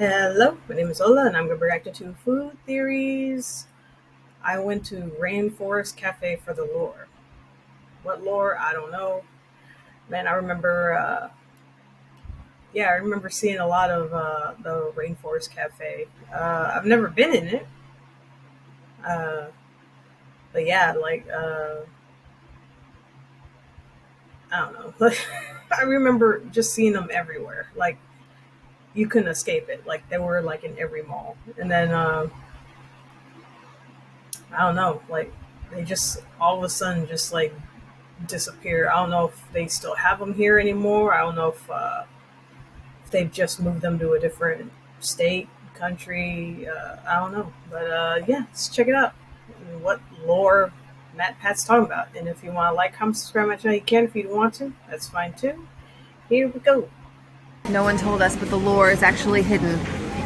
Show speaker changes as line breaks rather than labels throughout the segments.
Hello, my name is Ola, and I'm going to react to food theories. I went to Rainforest Cafe for the lore. What lore? I don't know. Man, I remember, I remember seeing a lot of the Rainforest Cafe. I've never been in it, uh, but yeah, I don't know. Like, I remember just seeing them everywhere. Like, you couldn't escape it. Like, they were like in every mall. And then, I don't know, like they just all of a sudden just like disappear. I don't know if they still have them here anymore. I don't know if they've just moved them to a different state, country. I don't know, but yeah, let's check it out. What lore Matt Pat's talking about, and if you want to like, comment, subscribe my channel, you can. If you want to, that's fine too. Here we go.
No one told us, but the lore is actually hidden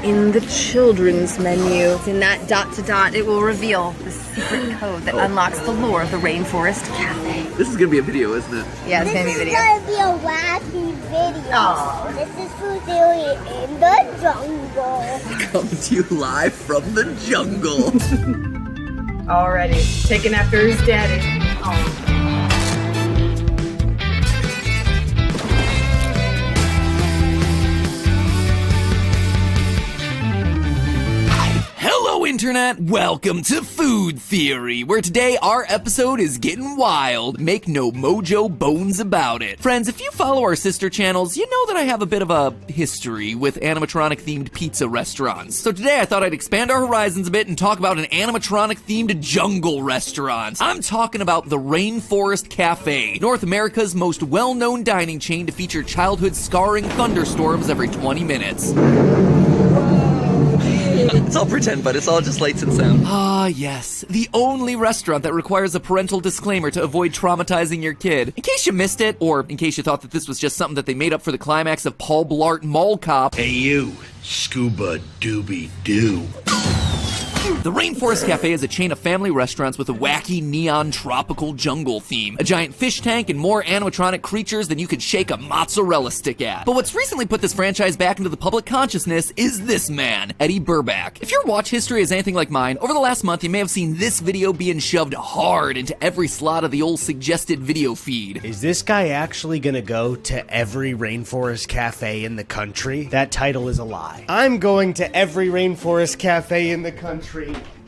in the children's menu. It's in that dot to dot. It will reveal the secret code that unlocks the lore of the Rainforest Cafe.
This is gonna be a video, isn't it?
Yeah, it's gonna be a video.
This is gonna be a wacky video.
Aww.
This is food theory in the jungle.
Coming to you live from the jungle.
Already taking after his daddy. Oh.
Internet, welcome to Food Theory, where today our episode is getting wild. Make no mojo bones about it. Friends, if you follow our sister channels, you know that I have a bit of a history with animatronic-themed pizza restaurants. So today I thought I'd expand our horizons a bit and talk about an animatronic-themed jungle restaurant. I'm talking about the Rainforest Cafe, North America's most well-known dining chain to feature childhood-scarring thunderstorms every 20 minutes.
It's all pretend, but it's all just lights and sound.
Ah, yes. The only restaurant that requires a parental disclaimer to avoid traumatizing your kid. In case you missed it, or in case you thought that this was just something that they made up for the climax of Paul Blart Mall Cop.
Hey you, Scuba Doobie Doo.
The Rainforest Cafe is a chain of family restaurants with a wacky neon tropical jungle theme, a giant fish tank, and more animatronic creatures than you could shake a mozzarella stick at. But what's recently put this franchise back into the public consciousness is this man, Eddie Burback. If your watch history is anything like mine, over the last month you may have seen this video being shoved hard into every slot of the old suggested video feed.
Is this guy actually gonna go to every Rainforest Cafe in the country? That title is a lie. I'm going to every Rainforest Cafe in the country.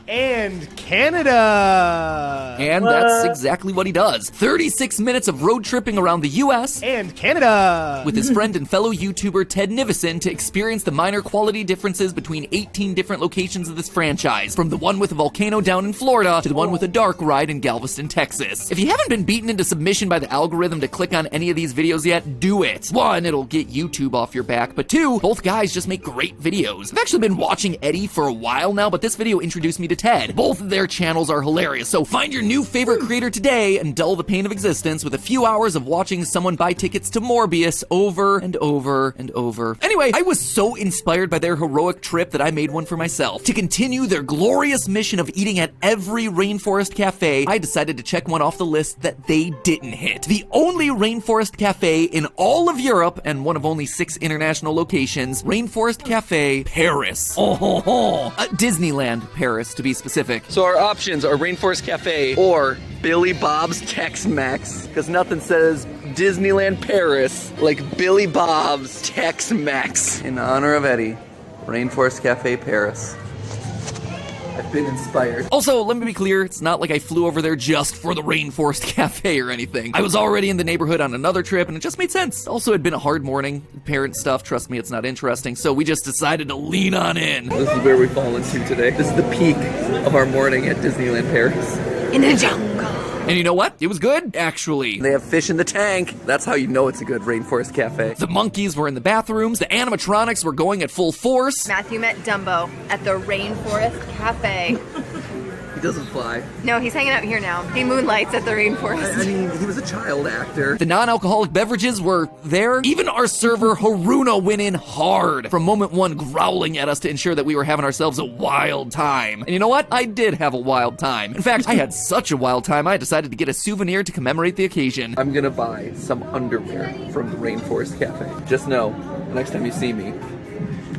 And Canada!
And that's exactly what he does. 36 minutes of road tripping around the US
and Canada!
With his friend and fellow YouTuber Ted Nivison to experience the minor quality differences between 18 different locations of this franchise, from the one with a volcano down in Florida to the one with a dark ride in Galveston, Texas. If you haven't been beaten into submission by the algorithm to click on any of these videos yet, do it. One, it'll get YouTube off your back, but two, both guys just make great videos. I've actually been watching Eddie for a while now, but this video introduced me to Ted. Both of their channels are hilarious, so find your new favorite creator today and dull the pain of existence with a few hours of watching someone buy tickets to Morbius over and over and over. Anyway, I was so inspired by their heroic trip that I made one for myself. To continue their glorious mission of eating at every Rainforest Cafe, I decided to check one off the list that they didn't hit. The only Rainforest Cafe in all of Europe, and one of only 6 international locations, Rainforest Cafe Paris. Disneyland Paris, to be specific.
So our options are Rainforest Cafe or Billy Bob's Tex-Mex, because nothing says Disneyland Paris like Billy Bob's Tex-Mex. In honor of Eddie, Rainforest Cafe Paris. I've been inspired.
Also, let me be clear, it's not like I flew over there just for the Rainforest Cafe or anything. I was already in the neighborhood on another trip, and it just made sense. Also, it'd been a hard morning. Parent stuff, trust me, it's not interesting, so we just decided to lean on in.
This is where we fall into today. This is the peak of our morning at Disneyland Paris.
In the jungle.
And you know what? It was good, actually.
They have fish in the tank. That's how you know it's a good Rainforest Cafe.
The monkeys were in the bathrooms, the animatronics were going at full force.
Matthew met Dumbo at the Rainforest Cafe.
He doesn't fly.
No, he's hanging out here now. He moonlights at the rainforest.
I mean, he was a child actor.
The non-alcoholic beverages were there. Even our server, Haruna, went in hard from moment one, growling at us to ensure that we were having ourselves a wild time. And you know what? I did have a wild time. In fact, I had such a wild time, I decided to get a souvenir to commemorate the occasion.
I'm gonna buy some underwear from the Rainforest Cafe. Just know, next time you see me,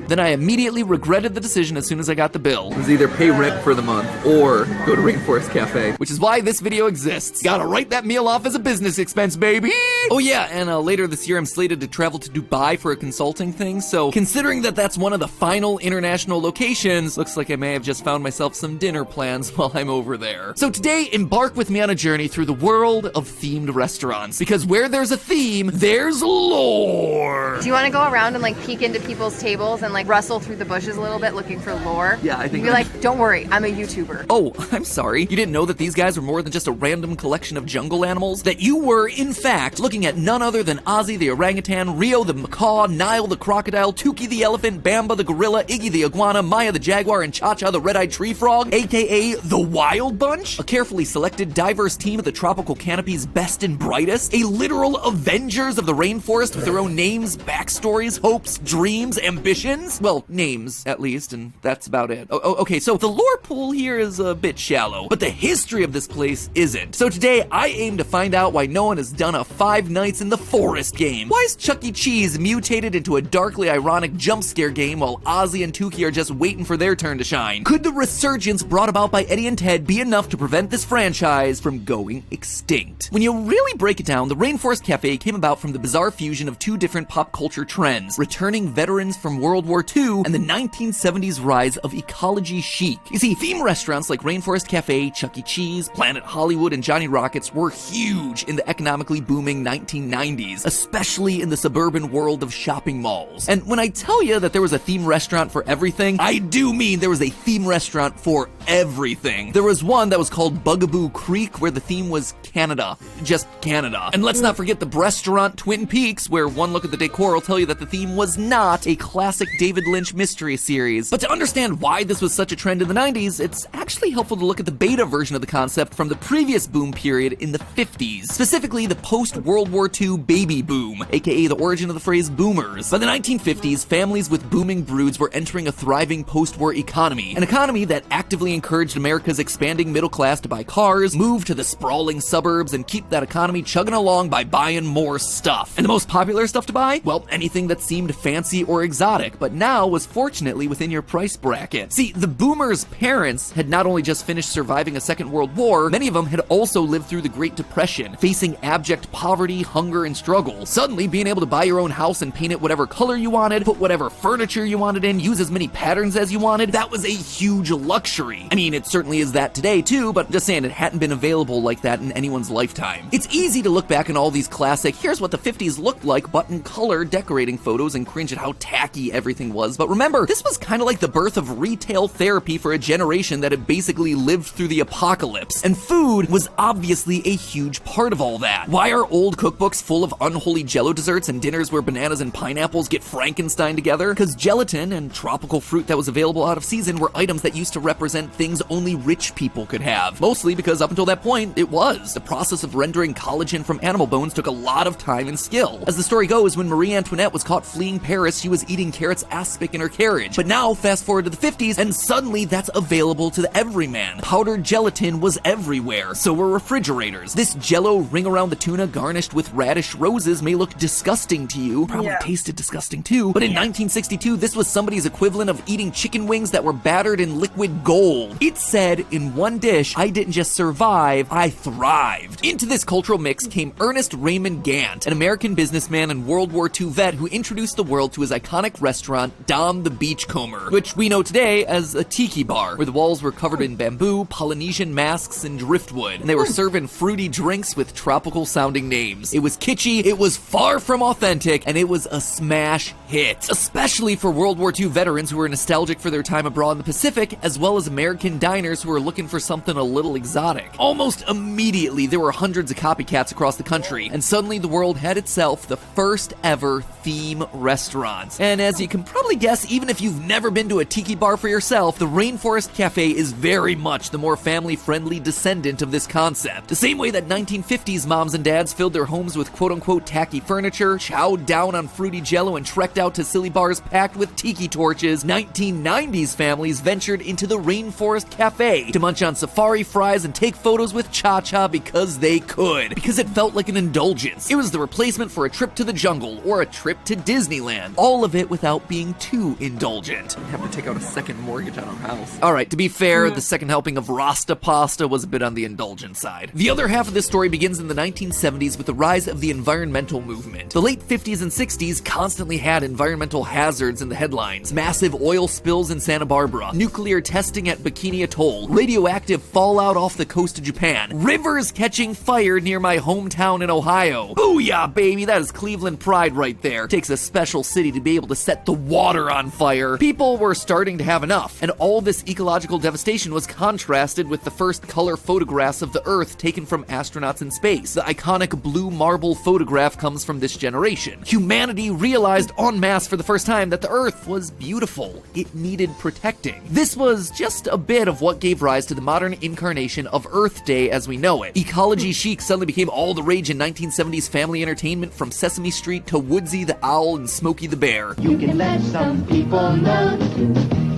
Then I immediately regretted the decision as soon as I got the bill. It was either pay rent for the month or go to Rainforest Cafe, which is why this video exists. Gotta write that meal off as a business expense, baby! Oh yeah, and later this year I'm slated to travel to Dubai for a consulting thing, so considering that that's one of the final international locations, looks like I may have just found myself some dinner plans while I'm over there. So today, embark with me on a journey through the world of themed restaurants, because where there's a theme, there's lore!
Do you want to go around and like peek into people's tables and like rustle through the bushes a little bit looking for lore?
Yeah, I think
you'd be like, don't worry, I'm a YouTuber.
Oh, I'm sorry. You didn't know that these guys were more than just a random collection of jungle animals? That you were, in fact, looking at none other than Ozzy the orangutan, Rio the macaw, Nile the crocodile, Tuki the elephant, Bamba the gorilla, Iggy the iguana, Maya the jaguar, and Cha-Cha the red-eyed tree frog, aka the Wild Bunch? A carefully selected, diverse team of the tropical canopy's best and brightest? A literal Avengers of the rainforest with their own names, backstories, hopes, dreams, ambitions? Well, names, at least, and that's about it. Okay, so the lore pool here is a bit shallow, but the history of this place isn't. So today, I aim to find out why no one has done a Five Nights in the Forest game. Why is Chuck E. Cheese mutated into a darkly ironic jump scare game while Ozzy and Tuki are just waiting for their turn to shine? Could the resurgence brought about by Eddie and Ted be enough to prevent this franchise from going extinct? When you really break it down, the Rainforest Cafe came about from the bizarre fusion of two different pop culture trends, returning veterans from World War II and the 1970s rise of ecology chic. You see, theme restaurants like Rainforest Cafe, Chuck E. Cheese, Planet Hollywood, and Johnny Rockets were huge in the economically booming 1990s, especially in the suburban world of shopping malls. And when I tell you that there was a theme restaurant for everything, I do mean there was a theme restaurant for everything. There was one that was called Bugaboo Creek, where the theme was Canada. Just Canada. And let's not forget the restaurant Twin Peaks, where one look at the decor will tell you that the theme was not a classic David Lynch mystery series. But to understand why this was such a trend in the 90s, it's actually helpful to look at the beta version of the concept from the previous boom period in the 50s, specifically the post-World War II baby boom, aka the origin of the phrase boomers. By the 1950s, families with booming broods were entering a thriving post-war economy, an economy that actively encouraged America's expanding middle class to buy cars, move to the sprawling suburbs, and keep that economy chugging along by buying more stuff. And the most popular stuff to buy? Well, anything that seemed fancy or exotic, but now was fortunately within your price bracket. See, the boomers' parents had not only just finished surviving a Second World War, many of them had also lived through the Great Depression, facing abject poverty, hunger, and struggle. Suddenly, being able to buy your own house and paint it whatever color you wanted, put whatever furniture you wanted in, use as many patterns as you wanted, that was a huge luxury. I mean, it certainly is that today too, but just saying, it hadn't been available like that in anyone's lifetime. It's easy to look back on all these classic, here's what the 50s looked like, button color decorating photos and cringe at how tacky everything was, but remember, this was kind of like the birth of retail therapy for a generation that had basically lived through the apocalypse, and food was obviously a huge part of all that. Why are old cookbooks full of unholy jello desserts and dinners where bananas and pineapples get Frankenstein together? Because gelatin and tropical fruit that was available out of season were items that used to represent things only rich people could have. Mostly because up until that point, it was. The process of rendering collagen from animal bones took a lot of time and skill. As the story goes, when Marie Antoinette was caught fleeing Paris, she was eating carrots aspic in her carriage. But now, fast forward to the 50s, and suddenly that's available to the everyman. Powdered gelatin was everywhere, so were refrigerators. This jello ring around the tuna garnished with radish roses may look disgusting to you, probably tasted disgusting too, but in 1962, this was somebody's equivalent of eating chicken wings that were battered in liquid gold. It said, in one dish, I didn't just survive, I thrived. Into this cultural mix came Ernest Raymond Gant, an American businessman and World War II vet who introduced the world to his iconic restaurant, Dom the Beachcomber, which we know today as a tiki bar, where the walls were covered in bamboo, Polynesian masks, and driftwood, and they were serving fruity drinks with tropical-sounding names. It was kitschy, it was far from authentic, and it was a smash hit, especially for World War II veterans who were nostalgic for their time abroad in the Pacific, as well as American diners who were looking for something a little exotic. Almost immediately, there were hundreds of copycats across the country, and suddenly the world had itself the first ever theme restaurant. And as you can probably guess, even if you've never been to a tiki bar for yourself, the Rainforest Cafe is very much the more family-friendly descendant of this concept. The same way that 1950s moms and dads filled their homes with quote-unquote tacky furniture, chowed down on fruity jello, and trekked out to silly bars packed with tiki torches, 1990s families ventured into the Rainforest Rainforest Cafe to munch on safari fries and take photos with Cha-Cha because they could. Because it felt like an indulgence. It was the replacement for a trip to the jungle or a trip to Disneyland. All of it without being too indulgent. I have to take out a second mortgage on our house. Alright, to be fair, the second helping of Rasta Pasta was a bit on the indulgent side. The other half of this story begins in the 1970s with the rise of the environmental movement. The late 50s and 60s constantly had environmental hazards in the headlines. Massive oil spills in Santa Barbara, nuclear testing at Bikini Atoll, radioactive fallout off the coast of Japan, rivers catching fire near my hometown in Ohio. Booyah, baby, that is Cleveland pride right there. Takes a special city to be able to set the water on fire. People were starting to have enough, and all this ecological devastation was contrasted with the first color photographs of the Earth taken from astronauts in space. The iconic blue marble photograph comes from this generation. Humanity realized en masse for the first time that the Earth was beautiful. It needed protecting. This was just a bit of what gave rise to the modern incarnation of Earth Day as we know it. Ecology chic suddenly became all the rage in 1970s family entertainment, from Sesame Street to Woodsy the Owl and Smokey the Bear.
You can let some people know.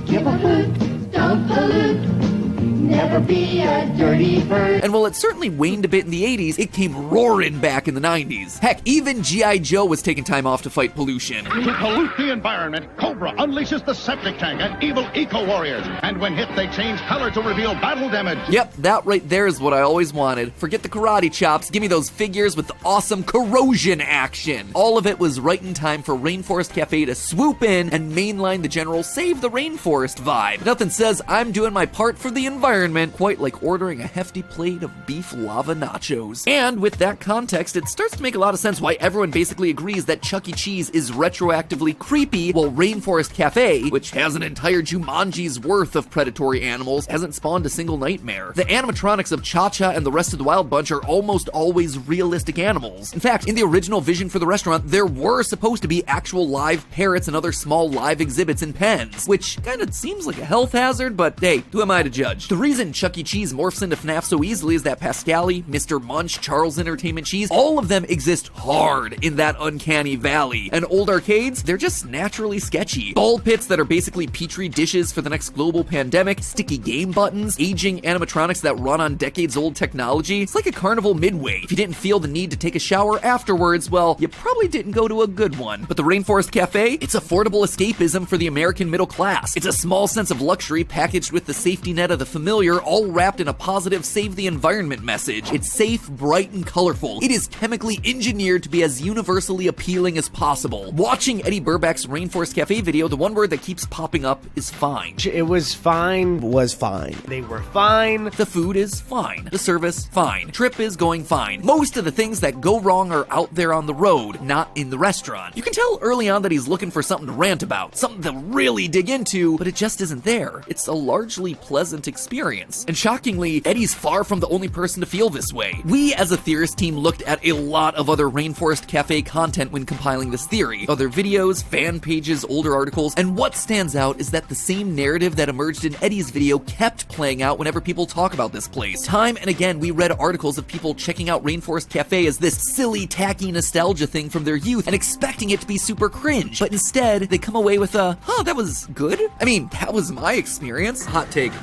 Give a hoot, don't pollute. Never be a dirty bird.
And while it certainly waned a bit in the 80s, it came roaring back in the 90s. Heck, even G.I. Joe was taking time off to fight pollution.
To pollute the environment, Cobra unleashes the septic tank and evil eco-warriors. And when hit, they change color to reveal battle damage.
Yep, that right there is what I always wanted. Forget the karate chops, give me those figures with the awesome corrosion action. All of it was right in time for Rainforest Cafe to swoop in and mainline the general Save the Rainforest vibe. Nothing says I'm doing my part for the environment quite like ordering a hefty plate of beef lava nachos. And with that context, it starts to make a lot of sense why everyone basically agrees that Chuck E. Cheese is retroactively creepy, while Rainforest Cafe, which has an entire Jumanji's worth of predatory animals, hasn't spawned a single nightmare. The animatronics of Cha-Cha and the rest of the Wild Bunch are almost always realistic animals. In fact, in the original vision for the restaurant, there were supposed to be actual live parrots and other small live exhibits in pens, which kind of seems like a health hazard, but hey, who am I to judge? The reason Chuck E. Cheese morphs into FNAF so easily is that Pascali, Mr. Munch, Charles Entertainment Cheese, all of them exist hard in that uncanny valley. And old arcades, they're just naturally sketchy. Ball pits that are basically petri dishes for the next global pandemic, sticky game buttons, aging animatronics that run on decades-old technology. It's like a carnival midway. If you didn't feel the need to take a shower afterwards, well, you probably didn't go to a good one. But the Rainforest Cafe, it's affordable escapism for the American middle class. It's a small sense of luxury packaged with the safety net of the familiar, all wrapped in a positive save the environment message. It's safe, bright, and colorful. It is chemically engineered to be as universally appealing as possible. Watching Eddie Burback's Rainforest Cafe video, the one word that keeps popping up is fine.
It was fine. They were fine.
The food is fine. The service, fine. Trip is going fine. Most of the things that go wrong are out there on the road, not in the restaurant. You can tell early on that he's looking for something to rant about, something to really dig into, but it just isn't there. It's a largely pleasant experience. And shockingly, Eddie's far from the only person to feel this way. We as a theorist team looked at a lot of other Rainforest Cafe content when compiling this theory. Other videos, fan pages, older articles, and what stands out is that the same narrative that emerged in Eddie's video kept playing out whenever people talk about this place. Time and again, we read articles of people checking out Rainforest Cafe as this silly, tacky nostalgia thing from their youth and expecting it to be super cringe. But instead, they come away with a, that was good? I mean, that was my experience. Hot take.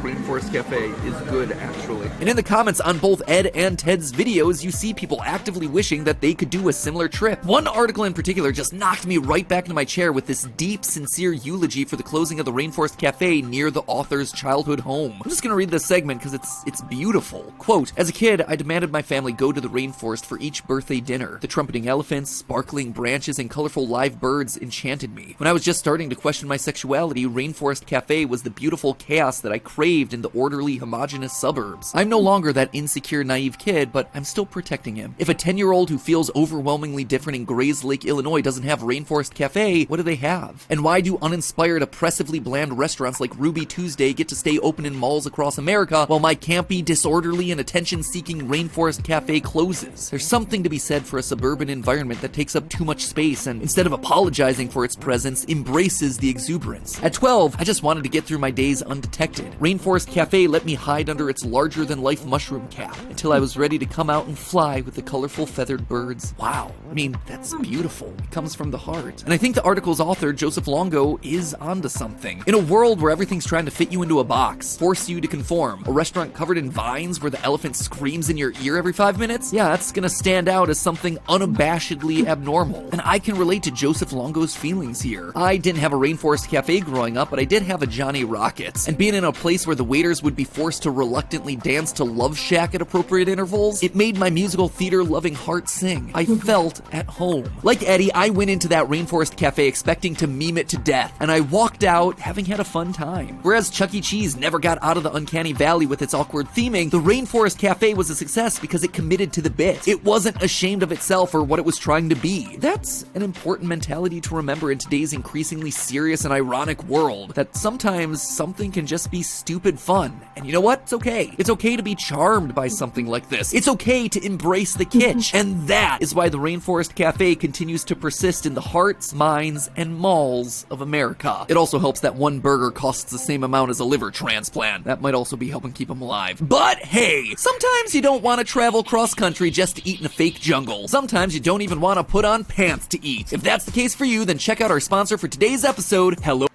Rainforest Cafe is good, actually. And in the comments on both Ed and Ted's videos, you see people actively wishing that they could do a similar trip. One article in particular just knocked me right back into my chair with this deep, sincere eulogy for the closing of the Rainforest Cafe near the author's childhood home. I'm just gonna read this segment because it's beautiful. Quote, as a kid, I demanded my family go to the rainforest for each birthday dinner. The trumpeting elephants, sparkling branches, and colorful live birds enchanted me. When I was just starting to question my sexuality, Rainforest Cafe was the beautiful chaos that I craved in the orderly, homogeneous suburbs. I'm no longer that insecure, naive kid, but I'm still protecting him. If a 10-year-old who feels overwhelmingly different in Grays Lake, Illinois doesn't have Rainforest Cafe, what do they have? And why do uninspired, oppressively bland restaurants like Ruby Tuesday get to stay open in malls across America while my campy, disorderly, and attention-seeking Rainforest Cafe closes? There's something to be said for a suburban environment that takes up too much space and, instead of apologizing for its presence, embraces the exuberance. At 12, I just wanted to get through my days undetected. Rainforest Rainforest Cafe let me hide under its larger-than-life mushroom cap until I was ready to come out and fly with the colorful feathered birds. Wow, I mean, that's beautiful. It comes from the heart. And I think the article's author, Joseph Longo, is onto something. In a world where everything's trying to fit you into a box, force you to conform, a restaurant covered in vines where the elephant screams in your ear every 5 minutes, yeah, that's gonna stand out as something unabashedly abnormal. And I can relate to Joseph Longo's feelings here. I didn't have a Rainforest Cafe growing up, but I did have a Johnny Rockets. And being in a place where the waiters would be forced to reluctantly dance to Love Shack at appropriate intervals, it made my musical theater loving heart sing. I felt at home. Like Eddie, I went into that Rainforest Cafe expecting to meme it to death, and I walked out having had a fun time. Whereas Chuck E. Cheese never got out of the uncanny valley with its awkward theming, the Rainforest Cafe was a success because it committed to the bit. It wasn't ashamed of itself or what it was trying to be. That's an important mentality to remember in today's increasingly serious and ironic world, that sometimes something can just be stupid fun. And you know what? It's okay. It's okay to be charmed by something like this. It's okay to embrace the kitsch. And that is why the Rainforest Cafe continues to persist in the hearts, minds, and malls of America. It also helps that one burger costs the same amount as a liver transplant. That might also be helping keep them alive. But hey, sometimes you don't want to travel cross country just to eat in a fake jungle. Sometimes you don't even want to put on pants to eat. If that's the case for you, then check out our sponsor for today's episode, Hello.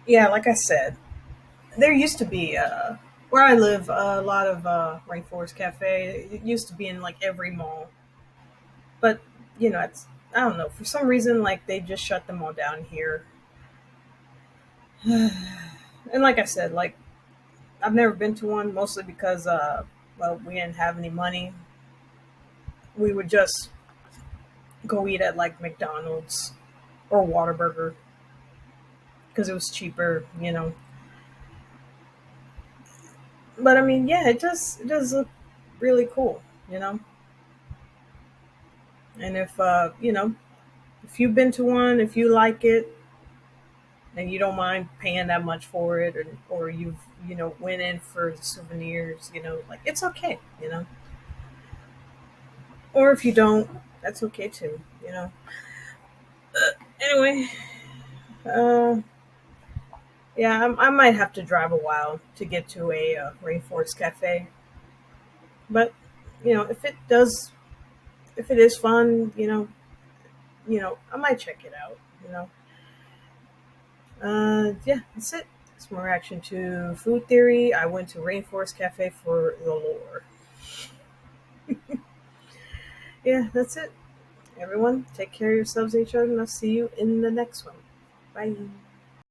Yeah, like I said, there used to be where I live a lot of Rainforest Cafe. It used to be in like every mall, but it's, I don't know, for some reason like they just shut them all down here. And like I said, like I've never been to one, mostly because well, we didn't have any money. We would just go eat at like McDonald's or Whataburger because it was cheaper. But I mean, yeah, it does look really cool. And if you've been to one, if you like it, and you don't mind paying that much for it, or you've went in for the souvenirs, like it's okay. Or if you don't, that's okay too. Anyway, uh, yeah, I might have to drive a while to get to a Rainforest Cafe, but if it is fun, I might check it out. Yeah, that's it. It's my reaction to food theory. I went to Rainforest Cafe for the lore. Yeah, that's it. Everyone, take care of yourselves and each other, and I'll see you in the next one. Bye.